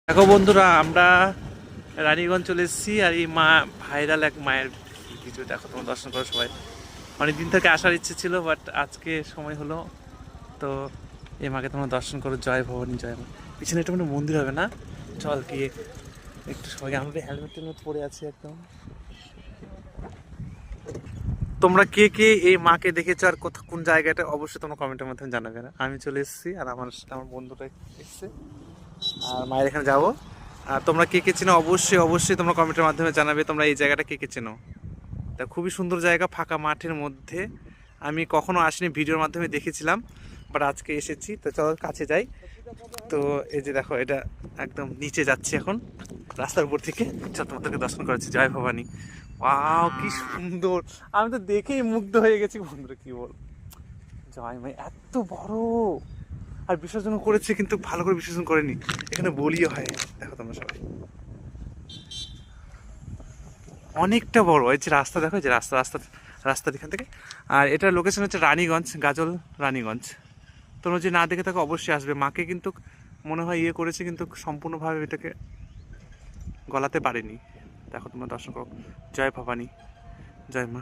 দেখো বন্ধুরা, আমরা রানীগঞ্জ চলে এসেছি। আর এই মা ভাইরাল এক মায়ের কিছু দেখো, তোমার দর্শন করো সবাই। অনেকদিন থেকে আসার ইচ্ছে ছিল, বাট আজকে সময় হলো। তো এই মাকে তোমরা দর্শন করো। জয় ভবানী, জয় মা। পিছনে একটা মানে মন্দির হবে না? চল গিয়ে একটু সবাই, আমরা হেলমেট টেলমেট পরে আছি একদম। তোমরা কে কে এই মাকে দেখেছো আর কোন জায়গাটা, অবশ্যই তোমরা কমেন্টের মাধ্যমে জানাবে। না আমি চলে এসেছি আর আমার আমার বন্ধুটা এসছে, আর মায়ের এখানে যাবো। আর তোমরা কে কে চেনো, অবশ্যই অবশ্যই তোমরা কমেন্টের মাধ্যমে জানাবে তোমরা এই জায়গাটা কে কে চেনো। তা খুবই সুন্দর জায়গা, ফাঁকা মাঠের মধ্যে। আমি কখনো আসিনি, ভিডিওর মাধ্যমে দেখেছিলাম, বাট আজকে এসেছি। তো চলো কাছে যাই। তো এই যে দেখো, এটা একদম নিচে যাচ্ছি এখন রাস্তার উপর থেকে। চল তোমাদেরকে দর্শন করাচ্ছি। জয় ভবানী। ওয়াও, কি সুন্দর! আমি তো দেখেই মুগ্ধ হয়ে গেছি বন্ধুরা, কি বল। জয় মাই, এত বড়! আর বিসর্জন করেছে, কিন্তু ভালো করে বিসর্জন করেনি। এখানে বলিও হয়, দেখো তোমরা সবাই। অনেকটা বড়। এই যে রাস্তা দেখো, এই যে রাস্তার এখান থেকে। আর এটার লোকেশন হচ্ছে রানীগঞ্জ, গাজল রানীগঞ্জ। তোমরা যদি না দেখে থাকো অবশ্যই আসবে। মাকে কিন্তু মনে হয় ইয়ে করেছে, কিন্তু সম্পূর্ণভাবে এটাকে গলাতে পারেনি। দেখো তোমরা দর্শন করো। জয় ভবানী, জয় মা।